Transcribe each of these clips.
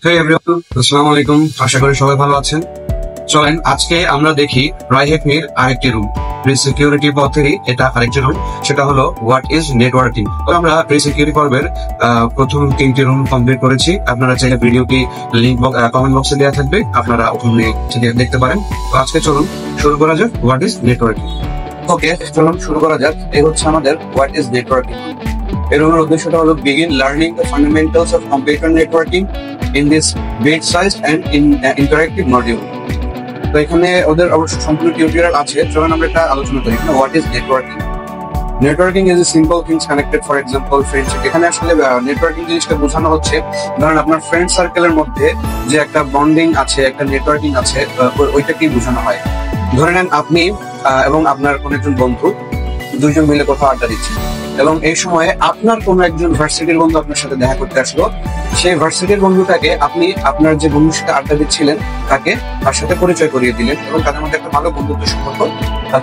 হেই everyone, আসসালামু আলাইকুম। আশা করি সবাই ভালো আছেন। চলেন আজকে আমরা দেখি রাইহেকমির আরেকটি রুম, প্রি-সিকিউরিটি পথেরই এটা আরেকটি রুম, সেটা হলো হোয়াট ইজ নেটওয়ার্কিং। তো আমরা প্রি-সিকিউরিটি পর্বের প্রথম 3টি রুম কমপ্লিট করেছি। আপনারা চাইলে ভিডিওটি লিংক কমেন্ট বক্সে দেওয়া থাকবে, আপনারা ওখানে দেখতে পারেন। তো আজকে চলুন শুরু করা যাক হোয়াট ইজ নেটওয়ার্কিং। ওকে, চলুন শুরু করা যাক। এই হচ্ছে আমাদের হোয়াট ইজ নেটওয়ার্কিং। এর উদ্দেশ্যটা হলো begin learning the fundamentals of computer networking in this bite-sized and interactive module. তো এখানে ওদের অবশ্য সম্পূর্ণ টিউটোরিয়াল আছে, চলুন আমরা এটা আলোচনা করি। What is networking? Networking is a simple things connected, for example friendship. এখানে আসলে নেটওয়ার্কিং জিনিসটা বোঝানো হচ্ছে, ধরেন আপনার ফ্রেন্ড সার্কেলের মধ্যে যে একটা বন্ডিং আছে, একটা নেটওয়ার্কিং আছে, ওইটাকেই বোঝানো হয়। ধরে নেন আপনি এবং আপনার কোন একজন বন্ধু দুইজন মিলে কোথাও আড্ডা দিচ্ছে, এবং এই সময়ে আপনার কোন একজন ভার্সিটির বন্ধু আপনার সাথে দেখা করতে আসলো। সেই ভার্সিটির বন্ধুটাকে আপনি আপনার যে বন্ধুর সাথে আড্ডা দিচ্ছিলেন তাকে তার সাথে পরিচয় করিয়ে দিলেন এবং তাদের মধ্যে একটা ভালো বন্ধুত্ব সম্পর্ক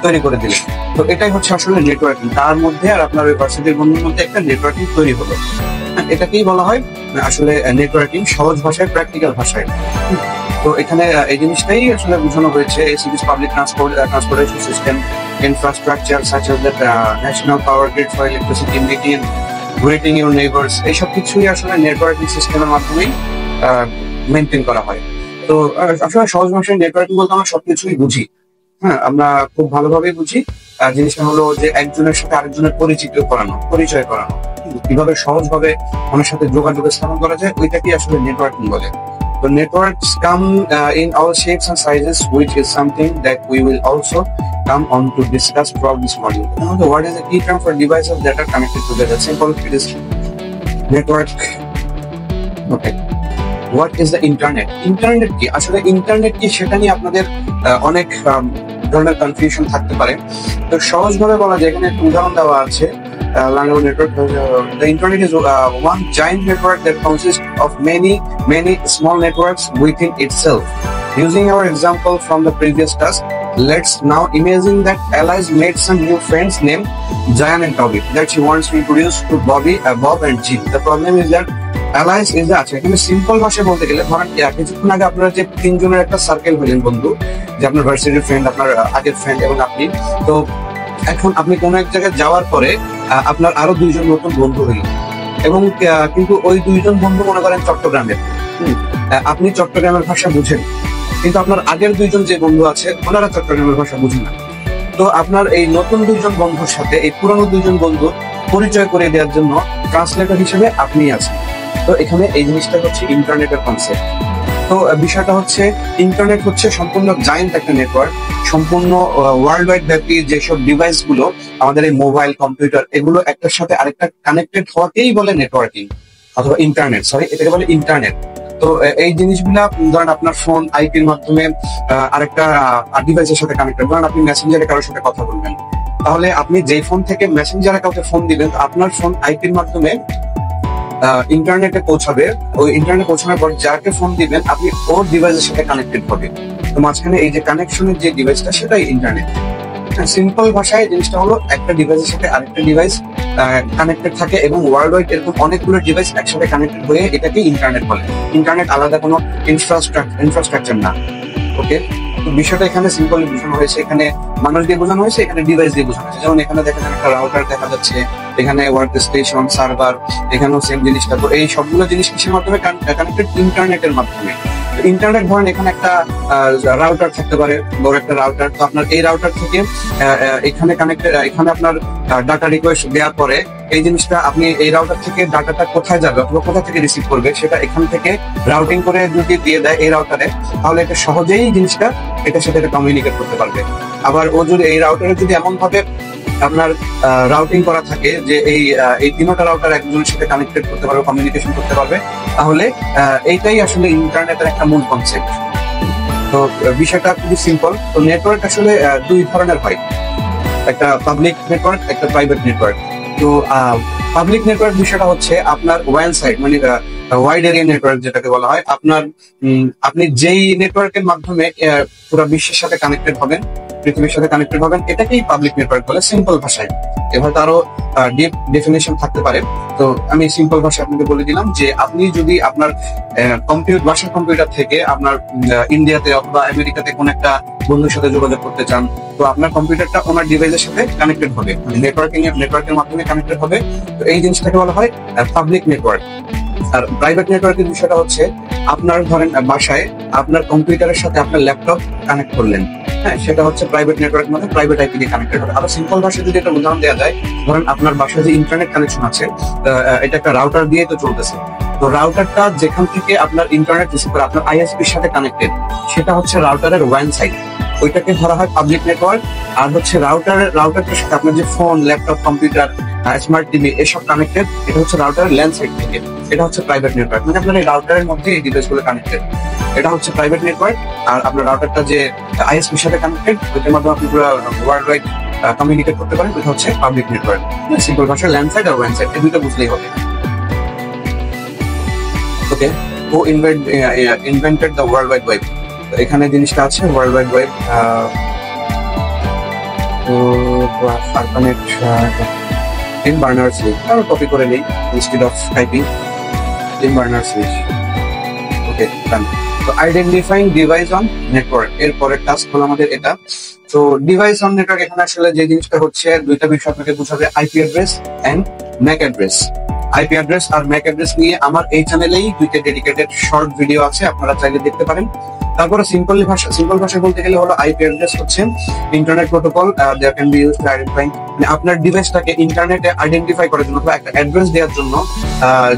তৈরি করে দিলেন। তো এটাই হচ্ছে আসলে নেটওয়ার্কিং। তার মধ্যে আর আপনার ওই ভার্সিটির বন্ধুর মধ্যে একটা নেটওয়ার্কিং তৈরি হলো। এটাকেই বলা হয় আসলে নেটওয়ার্কিং, সহজ ভাষায়, প্র্যাকটিক্যাল ভাষায়। তো এখানে এই জিনিসটাই আসলে বোঝানো হয়েছে। এসিবিস public transportation system infrastructure such as the national power grid for electricity, greeting your neighbors, এইসব কিছুই আসলে নেটওয়ার্কিং সিস্টেমের মাধ্যমেই মেনটেন করা হয়। তো আসলে সহজ ভাষায় নেটওয়ার্কিং বলতে আমরা সবকিছুই বুঝি। হ্যাঁ, আমরা খুব ভালোভাবেই বুঝি। জিনিসটা হলো যে একজনের সাথে আরেকজনের পরিচয় করানো, কিভাবে সহজভাবে আমার সাথে যোগাযোগ স্থাপন করা যায়, ওইটাকেই আসলে নেটওয়ার্কিং বলে। So networks come in all shapes and sizes, which is something that we will also come on to discuss throughout this module. Now, what is the key term for devices that are connected together? Simple, it is network. Okay. What is the internet? Internet কি? আসলে internet কি সেটা নিয়ে আপনাদের অনেক ধরনের confusion থাকতে পারে। তো সহজভাবে বলা যায়, এখানে একটা উদাহরণ দেওয়া আছে। Network. The internet is one giant network that consists of many small networks within itself. Using our example from the previous task, let's now imagine that Alice made some new friends named Jayan and Toby that she wants to introduce to Bob and Jim. The problem is that Alice is the এখানে simple ভাষায় বলতে গেলে, ধরেন কিছুক্ষণ আগে আপনারা যে তিনজনের একটা সার্কেল হলেন বন্ধু, যে আপনার ভার্সিটির ফ্রেন্ড, আপনার আগের ফ্রেন্ড এবং আপনি। তো এখন আপনি কোনো এক জায়গায় যাওয়ার পরে আপনার আরো দুইজন নতুন বন্ধু হইল, এবং কিন্তু ওই দুইজন বন্ধু মনে করেন চট্টগ্রামের। আপনি চট্টগ্রামের ভাষা বুঝেন, কিন্তু আপনার আগের দুইজন যে বন্ধু আছে ওনারা চট্টগ্রামের ভাষা বুঝেন না। তো আপনার এই নতুন দুইজন বন্ধুর সাথে এই পুরনো দুইজন বন্ধু পরিচয় করে দেওয়ার জন্য ট্রান্সলেটর হিসেবে আপনি আছেন। তো এখানে এই জিনিসটা হচ্ছে ইন্টারনেটের কনসেপ্ট। তো বিষয়টা হচ্ছে, ইন্টারনেট হচ্ছে সম্পূর্ণ জায়েন্ট একটা নেটওয়ার্ক। সম্পূর্ণ ওয়ার্ল্ড ওয়াইড ব্যাপী যেসব ডিভাইস গুলো আমাদের এই মোবাইল, কম্পিউটার, এগুলো একটার সাথে আরেকটা কানেক্টেড হওয়াকেই বলে নেটওয়ার্কিং অথবা ইন্টারনেট। এটাকে বলে ইন্টারনেট। তো এই জিনিসগুলা, ধরেন আপনার ফোন আইপির মাধ্যমে আরেকটা ডিভাইসের সাথে কানেক্টেড। ধরেন আপনি মেসেঞ্জারে কারোর সাথে কথা বলবেন, তাহলে আপনি যেই ফোন থেকে মেসেঞ্জারে কাউকে ফোন দিবেন, আপনার ফোন আইপির মাধ্যমে ইন্টারনেটে পৌঁছাবে। ওই ইন্টারনেটে পৌঁছানোর পর যাকে ফোন দিবেন আপনি ওর ডিভাইসের সাথে কানেক্টেড হবে। তো মাঝখানে এই যে কানেকশনের যে ডিভাইসটা, সেটাই ইন্টারনেট। সিম্পল ভাষায় জিনিসটা হলো, একটা ডিভাইসের সাথে আরেকটা ডিভাইস কানেক্টেড থাকে এবং ওয়ার্ল্ড ওয়াইড এরকম অনেকগুলো ডিভাইস একসাথে কানেক্টেড হয়ে এটাকে ইন্টারনেট বলে। ইন্টারনেট আলাদা কোনো ইনফ্রাস্ট্রাকচার না। ওকে, তো বিষয়টা এখানে সিম্পলি বোঝানো হয়েছে। এখানে মানুষ দিয়ে বোঝানো হয়েছে, এখানে ডিভাইস দিয়ে বোঝানো হয়েছে। যেমন এখানে দেখেন একটা রাউটার দেখা যাচ্ছে, এখানে ওয়ার্ক স্টেশন, সার্ভার, এখানেও সেম জিনিসটা। তো এই সবগুলো জিনিস কিসের মাধ্যমে কানেক্টেড? ইন্টারনেটের মাধ্যমে। ইন্টারনেট, ধরেন এখানে একটা রাউটার থাকতে পারে, বড় একটা রাউটার। তো আপনার এই রাউটার থেকে এখানে কানেক্টেড, এখানে আপনার ডাটা রিকোয়েস্ট দেওয়ার পরে এই জিনিসটা আপনি এই রাউটার থেকে ডাটাটা কোথায় যাবে অথবা কোথা থেকে রিসিভ করবে, সেটা এখান থেকে রাউটিং করে যদি দিয়ে দেয় এই রাউটারে, তাহলে এটা সহজেই জিনিসটা এটার সাথে কমিউনিকেট করতে পারবে। আবার ও যদি এই রাউটারে যদি এমন ভাবে আপনার রাউটিং করা থাকে যে এই তিনটা রাউটার একজনের সাথে কানেক্টেড করতে পারবে, কমিউনিকেশন করতে পারবে, তাহলে এইটাই আসলে ইন্টারনেটের একটা মূল কনসেপ্ট। তো বিষয়টা খুবই সিম্পল। তো নেটওয়ার্ক আসলে দুই ধরনের হয়, একটা পাবলিক নেটওয়ার্ক, একটা প্রাইভেট নেটওয়ার্ক। তো পাবলিক নেটওয়ার্ক বিষয়টা হচ্ছে আপনার ওয়ান সাইড, মানে ওয়াইড এরিয়া নেটওয়ার্ক যেটাকে বলা হয়। আপনি যেই নেটওয়ার্কের মাধ্যমে পুরো বিশ্বের সাথে কানেক্টেড হবেন, সেই নেটওয়ার্কটাকে বলা হয় পাবলিক নেটওয়ার্ক। আর প্রাইভেট নেটওয়ার্ক যেটা, যেটাকে বলা হয় আপনার আপনি যেই নেটওয়ার্কের মাধ্যমে পুরো বিশ্বের সাথে কানেক্টেড হবেন, সেই নেটওয়ার্কটাকে বলা হয় প্রাইভেট নেটওয়ার্ক। তো বিষয়টা এখানে সিম্পল। তো নেটওয়ার্ক আসলে দুই ধরনের হয়, একটা পাবলিক নেটওয়ার্ক, একটা প্রাইভেট নেটওয়ার্ক। তো পৃথিবীর সাথে কানেক্টেড হবেন, এটাকেই পাবলিক নেটওয়ার্ক বলে সিম্পল ভাষায়। এবার আরো ডিপ ডেফিনেশন থাকতে পারে, তো আমি সিম্পল ভাষায় আপনাকে বলে দিলাম যে আপনি যদি আপনার বাসার কম্পিউটার থেকে আপনার ইন্ডিয়াতে অথবা আমেরিকাতে কোন একটা বন্ধুর সাথে যোগাযোগ করতে চান, তো আপনার কম্পিউটারটা ওনার ডিভাইসের সাথে কানেক্টেড হবে, নেটওয়ার্কের মাধ্যমে কানেক্টেড হবে। তো এই জিনিসটাকে বলা হয় পাবলিক নেটওয়ার্ক। আর প্রাইভেট নেটওয়ার্কের বিষয়টা হচ্ছে আপনার ধরেন বাসায় আপনার কম্পিউটারের সাথে আপনার ল্যাপটপ কানেক্ট করলেন, হ্যাঁ, সেটা হচ্ছে প্রাইভেট নেটওয়ার্ক, মানে প্রাইভেট আইপি দিয়ে কানেক্টেড হবে। আরো সিম্পল ভাষায় যদি একটা উদাহরণ দেওয়া যায়, ধরেন আপনার বাসায় যে ইন্টারনেট কানেকশন আছে, এটা একটা রাউটার দিয়ে তো চলতেছে, তো রাউটারটা যেখান থেকে আপনার ইন্টারনেট রিসিভ করে আপনার আইএসপির সাথে কানেক্টেড, সেটা হচ্ছে রাউটারের ওয়ান সাইড, ওইটাকে ধরা হয় পাবলিক নেটওয়ার্ক। আর হচ্ছে রাউটারটার সাথে আপনার যে phone, laptop, computer, smart TV এসব কানেক্টেড, এটা হচ্ছে রাউটারের ল্যান্ড সাইড থেকে, এটা হচ্ছে প্রাইভেট নেটওয়ার্ক। মানে আপনার এই রাউটারের মধ্যে এই ডিভাইস গুলো কানেক্টেড, এটা হচ্ছে প্রাইভেট নেটওয়ার্ক। আর আপনার রাউটারটা যে আইএসপির সাথে কানেক্টেড, ওইটার মাধ্যমে আপনি পুরো ওয়ার্ল্ড ওয়াইড কমিউনিকেট করতে পারেন, এটা হচ্ছে পাবলিক নেটওয়ার্ক। সিম্পল ভাষায় ল্যান্ড সাইড আর ওয়ান সাইড, এই দুটো বুঝলেই হবে। ওকে, who invented the world wide web? এখানে জিনিসটা আছে World Wide Web, Tim Berners-Lee, আরো কপি করে নেই instead of typing, Tim Berners-Lee. Okay, done. তো আইডেন্টিফাইং ডিভাইস অন নেটওয়ার্ক, এর পরের টাস্ক হলো আমাদের এটা। তো ডিভাইস অন নেটওয়ার্ক, এখানে আসলে যে জিনিসটা হচ্ছে দুইটা বিষয় আপনাকে বুঝাবে, IP address and MAC address. IP address আর ম্যাক অ্যাড্রেস নিয়ে আমার এই চ্যানেলেই দুইটা ডেডিকেটেড শর্ট ভিডিও আছে, আপনারা চাইলে দেখতে পারেন। তারপরে সিম্পল ভাষায় বলতে গেলে হলো আইপি অ্যাড্রেস হচ্ছে internet protocol that can be used to identify, মানে আপনার ডিভাইসটাকে ইন্টারনেটে আইডেন্টিফাই করার জন্য বা একটা অ্যাড্রেস দেওয়ার জন্য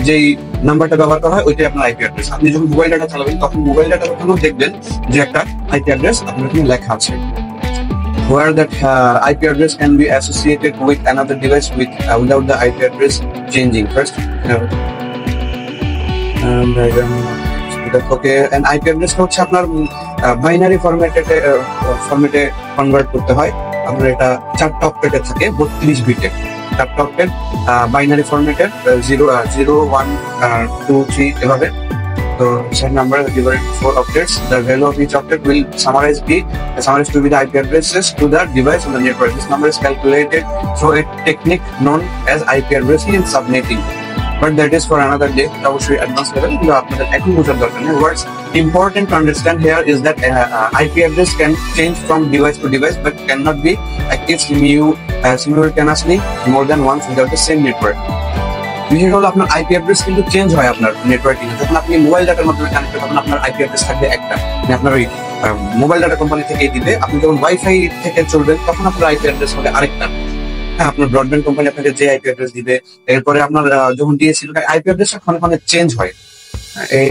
যেই নাম্বারটা ব্যবহার করা হয়, ওইটাই আপনার আইপি অ্যাড্রেস। আপনি যখন মোবাইল ডাটা চালাবেন, তখন মোবাইল ডাটা ওখানেও দেখবেন যে একটা আইপি অ্যাড্রেস আপনার এখানে লেখা আছে, where that IP address can be associated with another device without the IP address changing. First, okay, and IP address হচ্ছে আপনার বাইনারি ফরম্যাটে কনভার্ট করতে হয়। আপনার এটা 4টা অক্টেটে থাকে, 32 বিটের 4টা অক্টেট বাইনারি ফরম্যাটের, 0 1 2 3 এভাবে। So set number is divided into 4 octets. The value of each octet will summarized to be the IP addresses to the device on the network. This number is calculated through a technique known as IP addressing and subnetting. But that is for another day. Obviously, advanced level. What's important to understand here is that IP address can change from device to device, but cannot be active simultaneously more than once without the same network. বিশেষ হলো আপনার IP address কিন্তু change হয় আপনার networking. যখন আপনি mobile ডাটার মাধ্যমে কানেক্টেড হবেন, আপনার আইপি অ্যাড্রেস থাকবে একটা, মানে আপনার ওই মোবাইল ডাটা কোম্পানি থেকে দিবে। আপনি যখন ওয়াইফাই থেকে চলবেন, তখন আপনার আইপি অ্যাড্রেস হবে আরেকটা। হ্যাঁ, আপনার ব্রডব্যান্ড কোম্পানি আপনাকে যে আইপি অ্যাড্রেস দিবে, এরপরে আপনার যখন ডিএসএল আইপি অ্যাড্রেসটা ক্ষণে ক্ষণে চেঞ্জ হয়।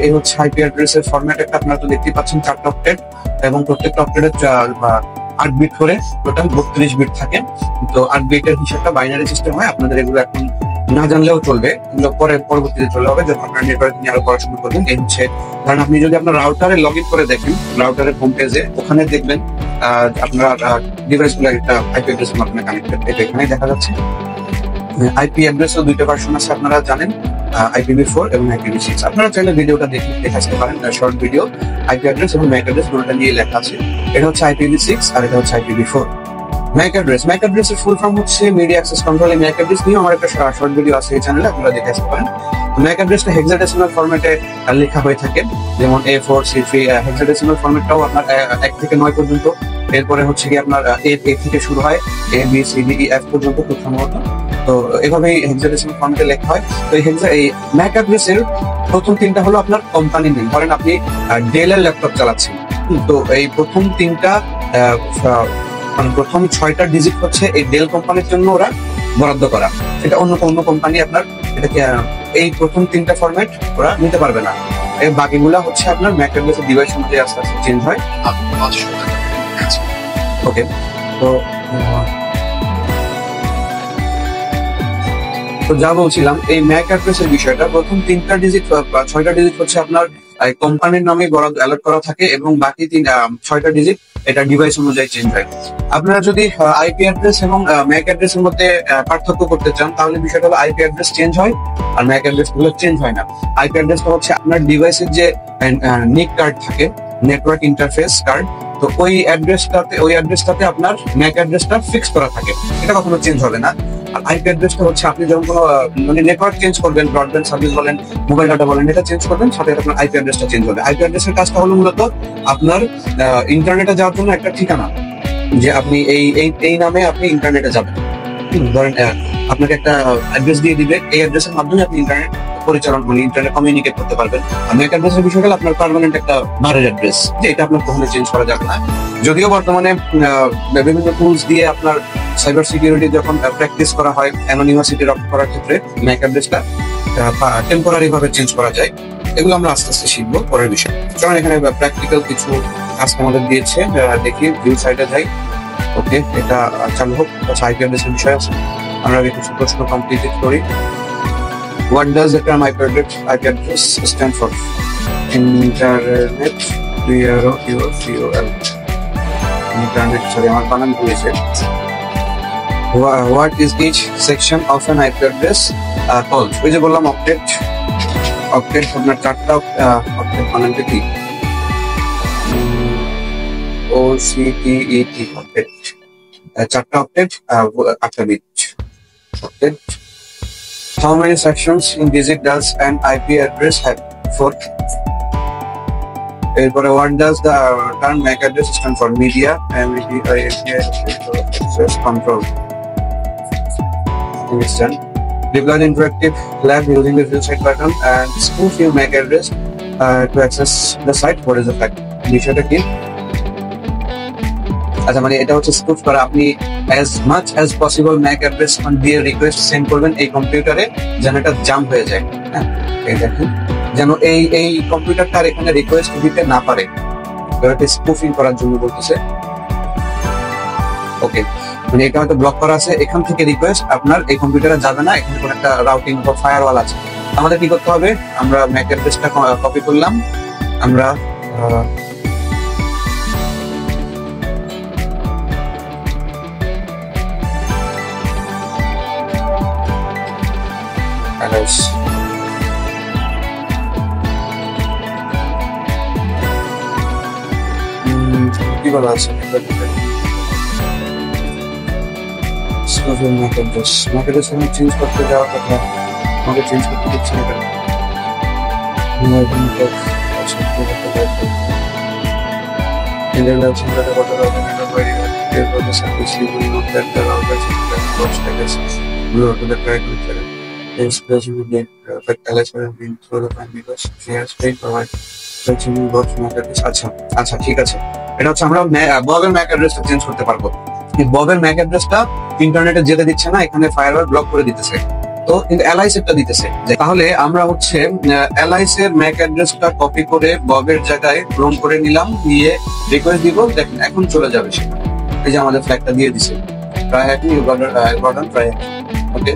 এই হচ্ছে আইপি অ্যাড্রেসের ফরম্যাট। একটা আপনারা তো দেখতেই পাচ্ছেন 4টা অক্টেট, এবং প্রত্যেকটা অক্টেটের 8 বিট করে টোটাল 32 বিট থাকে। তো 8 বিটের হিসাবটা বাইনারি সিস্টেম হয়। আপনাদের এগুলো এখন না জানলেও চলবে, এগুলো পরবর্তীতে চলে হবে যখন আপনার নেটওয়ার্ক নিয়ে আরো পড়াশোনা করবেন। এই হচ্ছে, কারণ আপনি যদি আপনার রাউটারে লগ ইন করে দেখেন, রাউটারের হোম পেজে ওখানে দেখবেন আপনার ডিভাইস গুলো একটা আইপি অ্যাড্রেসের মাধ্যমে কানেক্টেড, এটা এখানে দেখা যাচ্ছে। আইপি অ্যাড্রেসও দুইটা ভার্সন আছে, আপনারা জানেন, IPv4 এবং IPv6। আপনারা চাইলে ভিডিওটা দেখে আসতে পারেন, শর্ট ভিডিও। আইপি অ্যাড্রেস এবং ম্যাক অ্যাড্রেস দুটোটা নিয়ে লেখা আছে। এটা হচ্ছে IPv6 আর এটা হচ্ছে IPv4। ম্যাক অ্যাড্রেসের ফুল ফর্ম হচ্ছে মিডিয়া অ্যাক্সেস কন্ট্রোল। এই ম্যাক অ্যাড্রেস নিয়ে আমার একটা শর্ট ভিডিও আছে এই চ্যানেলে, আপনারা দেখে আসতে পারেন। ম্যাক অ্যাড্রেসটা হেক্সাডেসিমাল ফরম্যাটে লেখা হয়ে থাকে, যেমন A4C3। হেক্সাডেসিমাল ফরম্যাটটাও আপনার 1 থেকে 9 পর্যন্ত। এরপরে হচ্ছে কি আপনার A থেকে শুরু হয়, ABCDEF পর্যন্ত খুব সম্ভবত। তো এভাবেই হেক্সাডেসিমাল ফরম্যাটে লেখা হয়। তো এই ম্যাক অ্যাড্রেসের প্রথম 3টা হলো আপনার কোম্পানি নেম। ধরেন আপনি ডেলের ল্যাপটপ চালাচ্ছেন, তো এই প্রথম 3টা প্রথম 6টা ডিজিট হচ্ছে এই ডেল কোম্পানির জন্য ওরা বরাদ্দ করা। সেটা অন্য কোম্পানি আপনার এটাকে এই প্রথম 3টা ফরম্যাট ওরা নিতে পারবে না। এর বাকিগুলা হচ্ছে আপনার ম্যাক অ্যাড্রেসের ডিভাইস অনুযায়ী আস্তে আস্তে চেঞ্জ হয়। ওকে, তো যা বলছিলাম, এই ম্যাক অ্যাড্রেসের বিষয়টা, প্রথম 6টা ডিজিট হচ্ছে আপনার কোম্পানির নামে বরাদ্দ অ্যালট করা থাকে, এবং বাকি 6টা ডিজিট এটা ডিভাইস অনুযায়ী চেঞ্জ হয়। আপনারা যদি আইপি অ্যাড্রেস এবং ম্যাক অ্যাড্রেসের মধ্যে পার্থক্য করতে চান, তাহলে বিষয়টা হলো আইপি অ্যাড্রেস চেঞ্জ হয় আর ম্যাক অ্যাড্রেস গুলো চেঞ্জ হয় না। আইপি অ্যাড্রেসটা হচ্ছে আপনার ডিভাইসের যে নিক কার্ড থাকে, নেটওয়ার্ক ইন্টারফেস কার্ড, তো তো ওই অ্যাড্রেসটাতে আপনার ম্যাক অ্যাড্রেসটা ফিক্স করা থাকে, এটা কখনো চেঞ্জ হবে না। আর আইপি অ্যাড্রেসটা হচ্ছে আপনি যখন কোনো মানে নেটওয়ার্ক চেঞ্জ করবেন, ব্রডব্যান্ড সার্ভিস বলেন, মোবাইল ডাটা বলেন, এটা চেঞ্জ করবেন, সাথে আপনার আইপি অ্যাড্রেসটা চেঞ্জ হবে। আইপি অ্যাড্রেসের কাজটা হলো মূলত আপনার ইন্টারনেটে যাওয়ার জন্য একটা ঠিকানা, যে আপনি এই নামে আপনি ইন্টারনেটে যাবেন। ধরেন আপনাকে একটা অ্যাড্রেস দিয়ে দিবে, এই অ্যাড্রেসের মাধ্যমে আপনি ইন্টারনেট পরিচালনা মানে ইন্টারনেট কমিউনিকেট করতে পারবেন। আর ম্যাক অ্যাড্রেসের বিষয়টা আপনার পার্মানেন্ট একটা বারের অ্যাড্রেস, যে এটা আপনার কখনো চেঞ্জ করা যাবে না। যদিও বর্তমানে বিভিন্ন টুলস দিয়ে আপনার সাইবার সিকিউরিটি যখন প্র্যাকটিস করা হয়, অ্যানোনিমাসিটি রক্ষা করার ক্ষেত্রে ম্যাক অ্যাড্রেসটা টেম্পোরারি ভাবে চেঞ্জ করা যায়। এগুলো আমরা আস্তে আস্তে শিখবো পরের বিষয়। কারণ এখানে প্র্যাকটিক্যাল কিছু কাজ আমাদের দিয়েছে, দেখি ভিউ সাইডে যাই। ওকে, এটা চালু হোক। আইপি অ্যাড্রেসের বিষয় আছে, আমরা কিছু প্রশ্ন কমপ্লিট করি। What does the term IP address stand for? Internet, VROUCOL. Internet, sorry, আমার বানান ভুলেছে। What is each section of an IP address called? ওই যে বললাম অক্টেট আপনার চারটা অক্টেট বানানটা কি? OCTET অক্টেট, চারটা অক্টেট, 8টা bit octet. How many sections in digit does an IP address have? 4. What does the term MAC address stand for? Media and access control. Understand? Deploy the interactive lab using the view site button and spoof your MAC address to access the site. What is the fact? বিষয়টা কি? আচ্ছা, মানে এটা হচ্ছে spoof করা। আপনি as much as possible MAC address দিয়ে request send করবেন এই কম্পিউটারে, যেন এটা জাম্প হয়ে যায়। হ্যাঁ, এই দেখুন, যেন এই কম্পিউটারটা এখানে রিকোয়েস্ট দিতে না পারে, এটা স্পুফিং করার জন্য বলতেছে। ওকে, মানে এটা হয়তো ব্লক করা আছে, এখান থেকে রিকোয়েস্ট আপনার এই কম্পিউটারে যাবে না, এখানে কোনো একটা রাউটিং বা ফায়ারওয়াল আছে। আমাদের কি করতে হবে? আমরা MAC অ্যাড্রেসটা কপি করলাম, আমরা কি বলা আছে? MAC অ্যাড্রেস আমি চেঞ্জ করতে যাওয়ার কথা, আমাকে চেঞ্জ করতে দিচ্ছে না কেন? আচ্ছা, ঠিক আছে। এটা হচ্ছে আমরা ববের ম্যাক অ্যাড্রেসটা চেঞ্জ করতে পারবো। ববের ম্যাক অ্যাড্রেসটা ইন্টারনেটে যেতে দিচ্ছে না, এখানে ফায়ারওয়াল ব্লক করে দিতেছে। তো কিন্তু এলআইএস এরটা দিতেছে। তাহলে আমরা হচ্ছে এলআইএস এর ম্যাক অ্যাড্রেসটা কপি করে ববের জায়গায় ক্লোন করে নিলাম, নিয়ে রিকোয়েস্ট দিব, দেখেন এখন চলে যাবে সেটা। এই যে আমাদের ফ্ল্যাগটা দিয়ে দিছে, প্রায় একই গর্ডন প্রায়। ওকে,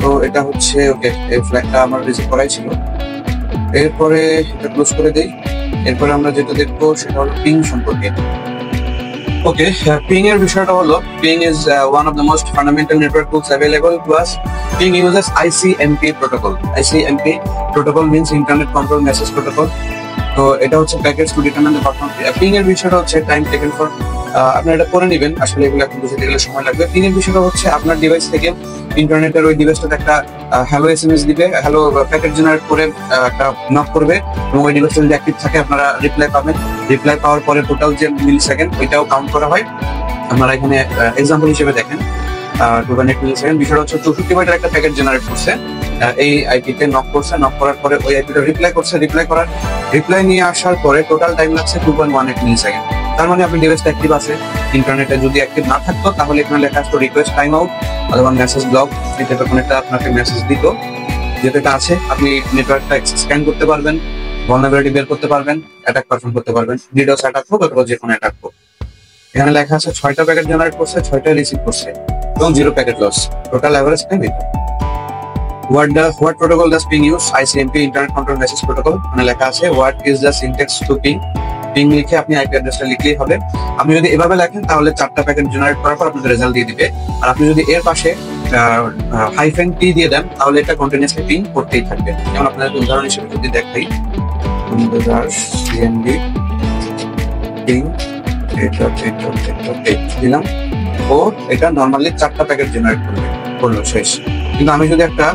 তো এটা হচ্ছে ওকে, এই ফ্ল্যাগটা আমার রিসিভ করাই ছিল। এরপরে এটা ক্লোজ করে দেই। এরপরে আমরা যেটা দেখবো সেটা হলো পিং সম্পর্কে। ওকে, পিং এর বিষয়টা হলো, ping is one of the most fundamental network tools available to us. Ping uses ICMP protocol. ICMP protocol means internet control message protocol. তো এটা হচ্ছে packets to determine the performance. Ping এর বিষয়টা হচ্ছে টাইম টেকেন ফর, আপনারা এটা করে নেবেন, আসলে এগুলো এখন বুঝতে গেলে সময় লাগবে। পিং এর বিষয়টা হচ্ছে আপনার ডিভাইস থেকে ইন্টারনেটের ওই ডিভাইসটাতে একটা হ্যালো SMS দিবে, হ্যালো প্যাকেট জেনারেট করে একটা নক করবে, এবং ওই ডিভাইসটা যদি অ্যাক্টিভ থাকে আপনারা রিপ্লাই পাবেন। রিপ্লাই পাওয়ার পরে টোটাল যে মিলি সেকেন্ড ওইটাও কাউন্ট করা হয়। আপনারা এখানে এক্সাম্পল হিসেবে দেখেন 2.8 মিলি সেকেন্ড। বিষয়টা হচ্ছে 64 বাইটের একটা প্যাকেট জেনারেট করছে, এই আইপিতে নক করছে, নক করার পরে ওই আইপিটা রিপ্লাই করছে, রিপ্লাই নিয়ে আসার পরে টোটাল টাইম লাগছে 2.18 মিলি সেকেন্ড। তার মানে আপনি ডিভাইসটা অ্যাক্টিভ আছে। ইন্টারনেটে যদি অ্যাক্টিভ না থাকতো তাহলে এখানে লেখা আসতো রিকোয়েস্ট টাইম আউট অথবা মেসেজ ব্লক, এটা তখন একটা আপনাকে মেসেজ দিত। যেটা আছে আপনি নেটওয়ার্কটা স্ক্যান করতে পারবেন, vulnerability বের করতে পারবেন, অ্যাটাক পারফর্ম করতে পারবেন, DDoS অ্যাটাক হোক অথবা যে কোনো অ্যাটাক হোক। এখানে লেখা আছে 6টা প্যাকেট জেনারেট করছে, 6টাই রিসিভ করছে এবং 0 packet loss. Total average time এটা। What protocol does ping use? ICMP, Internet Control Message Protocol। মানে লেখা আছে what is the syntax to ping? Ping লিখে আপনি আইপি অ্যাড্রেসটা লিখলেই হবে। আপনি যদি এভাবে লেখেন তাহলে 4টা প্যাকেট জেনারেট করার পর আপনাদের রেজাল্ট দিয়ে দিবে। আর আপনি যদি এর পাশে -T দিয়ে দেন তাহলে এটা কন্টিনিউয়াসলি পিং করতেই থাকবে। যেমন আপনাদের উদাহরণ হিসেবে যদি দেখাই, CMD পিং দিলাম, ও এটা নর্মালি 4টা প্যাকেট জেনারেট করলো, শেষ। কিন্তু আমি যদি একটা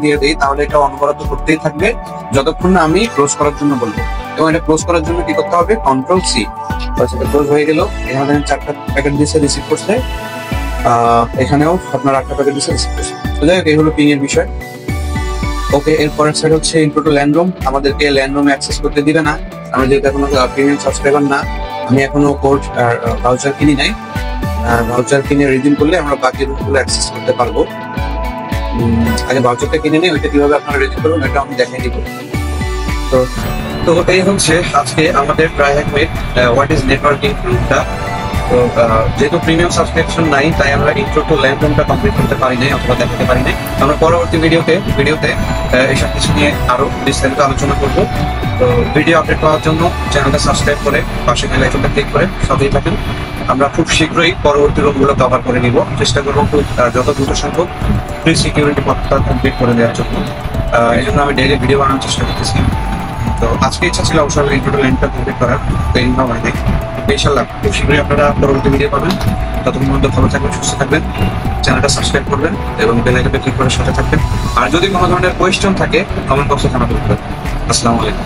দিয়ে দিই তাহলে এটা অনবরত করতেই থাকবে যতক্ষণ না আমি ক্লোজ করার জন্য বলবো। এবং এটা ক্লোজ করার জন্য কি করতে হবে, কন্ট্রোল সি। ক্লোজ হয়ে গেল। এখানে 4টা প্যাকেট দিয়েছে রিসিভ করছে, এখানেও আপনার 8টা প্যাকেট দিয়েছে রিসিভ করছে। তো যাই হোক, এই হলো পিং এর বিষয়। ওকে, এরপরের সাইড হচ্ছে ইন্ট্রো টু ল্যান্ডরুম। আমাদেরকে ল্যান্ডরুমে অ্যাক্সেস করতে দিবে না, আমরা যেহেতু এখনো প্রিমিয়াম সাবস্ক্রাইবার না। আমি এখনো কোড ভাউচার কিনি নাই। ভাউচার কিনে রিডিম করলে আমরা বাকি রুমগুলো অ্যাক্সেস করতে পারবো। আগে ভাউচারটা কিনে নিই, ওইটা কিভাবে আপনারা রিডিম করবেন এটা আমি দেখাই দিব। তো এই হচ্ছে আজকে আমাদের প্রায় 1 মিনিট হোয়াট ইজ নেটওয়ার্কিং রুমটা। তো যেহেতু প্রিমিয়াম সাবস্ক্রিপশন নাই, তাই আমরা ইন্ট্রো টু ল্যান্ডরুমটা কমপ্লিট করতে পারি নাই অথবা দেখাতে পারি নাই। আমরা পরবর্তী ভিডিওতে এইসব কিছু নিয়ে আরো বিস্তারিত আলোচনা করব। তো ভিডিও আপডেট পাওয়ার জন্য চ্যানেলটা সাবস্ক্রাইব করে পাশে বেল আইকনটা ক্লিক করে সাথেই থাকেন। আমরা খুব শীঘ্রই পরবর্তী রুমগুলো কভার করে নিব, চেষ্টা করবো যত দ্রুত সম্ভব ফ্রি সিকিউরিটি পথটা কমপ্লিট করে দেওয়ার জন্য। এই জন্য আমি ডেইলি ভিডিও বানানোর চেষ্টা করতেছি। তো আজকে ইচ্ছা ছিল অবশ্যই ইন্ট্রো টু ল্যান্ডটা কমপ্লিট করার, তো ইনশাআল্লাহ ইনশাআল্লাহ খুব শীঘ্রই আপনারা পরবর্তী ভিডিও পাবেন। ততক্ষণ পর্যন্ত ভালো থাকবেন, সুস্থ থাকবেন, চ্যানেলটা সাবস্ক্রাইব করবেন এবং বেল আইকনটা ক্লিক করে সাথে থাকবেন। আর যদি কোনো ধরনের কোয়েশ্চেন থাকে কমেন্ট বক্সে জানাতে পারেন। আসসালামু আলাইকুম।